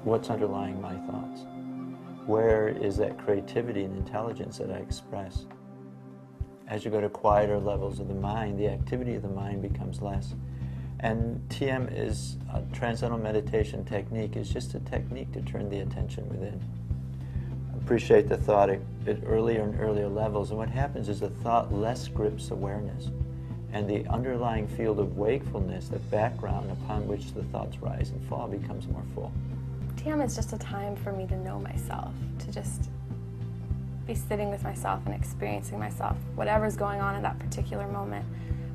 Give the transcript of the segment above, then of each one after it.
what's underlying my thoughts? Where is that creativity and intelligence that I express? As you go to quieter levels of the mind, the activity of the mind becomes less. And TM is a transcendental meditation technique, is just a technique to turn the attention within. Appreciate the thought at earlier and earlier levels, and what happens is the thought less grips awareness, and the underlying field of wakefulness, the background upon which the thoughts rise and fall, becomes more full. TM is just a time for me to know myself, to just be sitting with myself and experiencing myself, whatever's going on in that particular moment.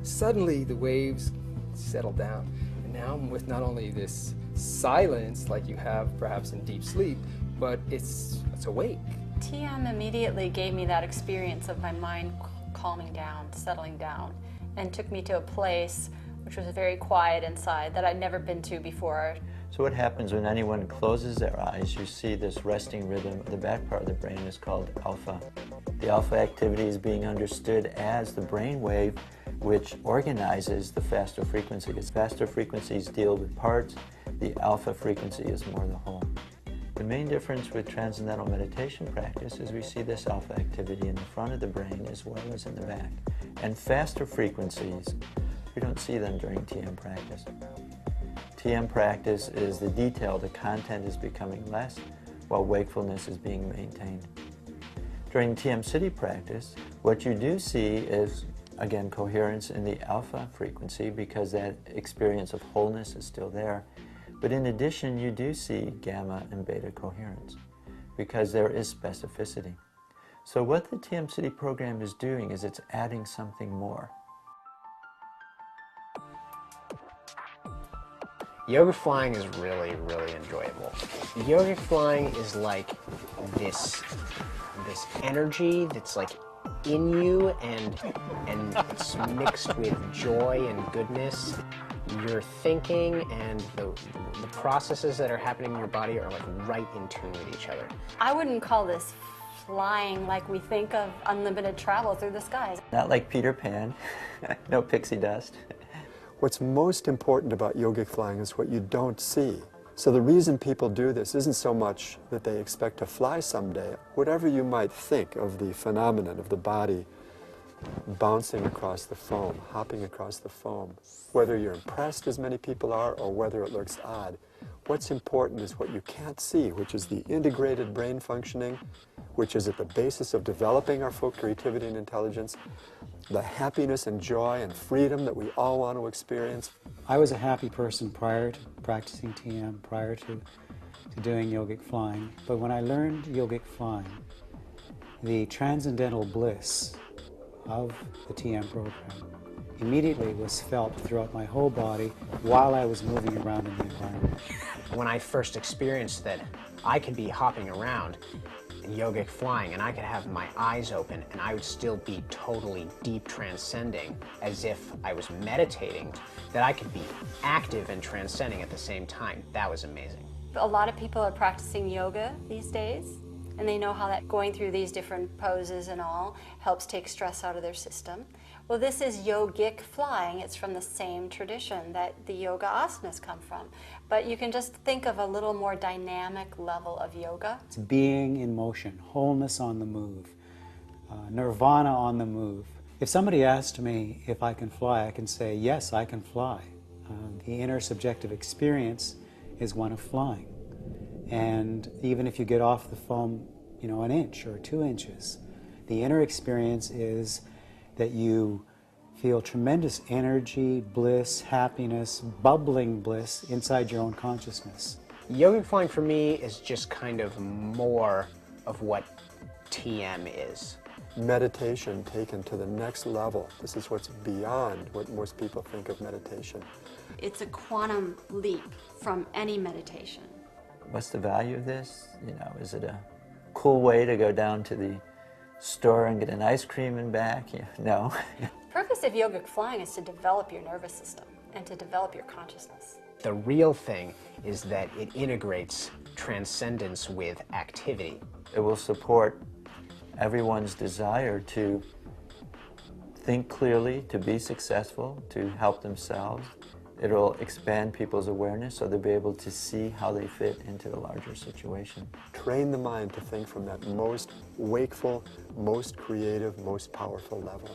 Suddenly the waves settle down, and now I'm with not only this silence like you have perhaps in deep sleep, but it's awake. TM immediately gave me that experience of my mind calming down, settling down, and took me to a place which was very quiet inside that I'd never been to before. So what happens when anyone closes their eyes, you see this resting rhythm. The back part of the brain is called alpha. The alpha activity is being understood as the brain wave which organizes the faster frequencies. Faster frequencies deal with parts, the alpha frequency is more the whole. The main difference with transcendental meditation practice is we see this alpha activity in the front of the brain as well as in the back. And faster frequencies, we don't see them during TM practice. TM practice is the detail, the content is becoming less while wakefulness is being maintained. During TM City practice, what you do see is, again, coherence in the alpha frequency because that experience of wholeness is still there. But in addition, you do see gamma and beta coherence because there is specificity. So what the TM City program is doing is it's adding something more. Yoga flying is really, really enjoyable. Yoga flying is like this energy that's like in you and it's mixed with joy and goodness. Your thinking and the processes that are happening in your body are like right in tune with each other. I wouldn't call this flying like we think of unlimited travel through the skies. Not like Peter Pan, no pixie dust. What's most important about yogic flying is what you don't see. So the reason people do this isn't so much that they expect to fly someday. Whatever you might think of the phenomenon of the body bouncing across the foam, hopping across the foam, whether you're impressed as many people are or whether it looks odd, what's important is what you can't see, which is the integrated brain functioning, which is at the basis of developing our full creativity and intelligence, the happiness and joy and freedom that we all want to experience. I was a happy person prior to practicing TM, prior to doing yogic flying. But when I learned yogic flying, the transcendental bliss of the TM program immediately was felt throughout my whole body while I was moving around in the environment. When I first experienced that I could be hopping around in yogic flying and I could have my eyes open and I would still be totally deep transcending as if I was meditating, that I could be active and transcending at the same time, that was amazing. A lot of people are practicing yoga these days, and they know how that going through these different poses and all helps take stress out of their system. Well, this is yogic flying. It's from the same tradition that the yoga asanas come from. But you can just think of a little more dynamic level of yoga. It's being in motion, wholeness on the move, nirvana on the move. If somebody asked me if I can fly, I can say, yes, I can fly. The inner subjective experience is one of flying. And even if you get off the foam, you know, an inch or 2 inches, the inner experience is that you feel tremendous energy, bliss, happiness, bubbling bliss inside your own consciousness. Yogic flying for me is just kind of more of what TM is. Meditation taken to the next level. This is what's beyond what most people think of meditation. It's a quantum leap from any meditation. What's the value of this? You know, is it a cool way to go down to the store and get an ice cream and back? Yeah, no. The purpose of yogic flying is to develop your nervous system and to develop your consciousness. The real thing is that it integrates transcendence with activity. It will support everyone's desire to think clearly, to be successful, to help themselves. It'll expand people's awareness so they'll be able to see how they fit into the larger situation. Train the mind to think from that most wakeful, most creative, most powerful level.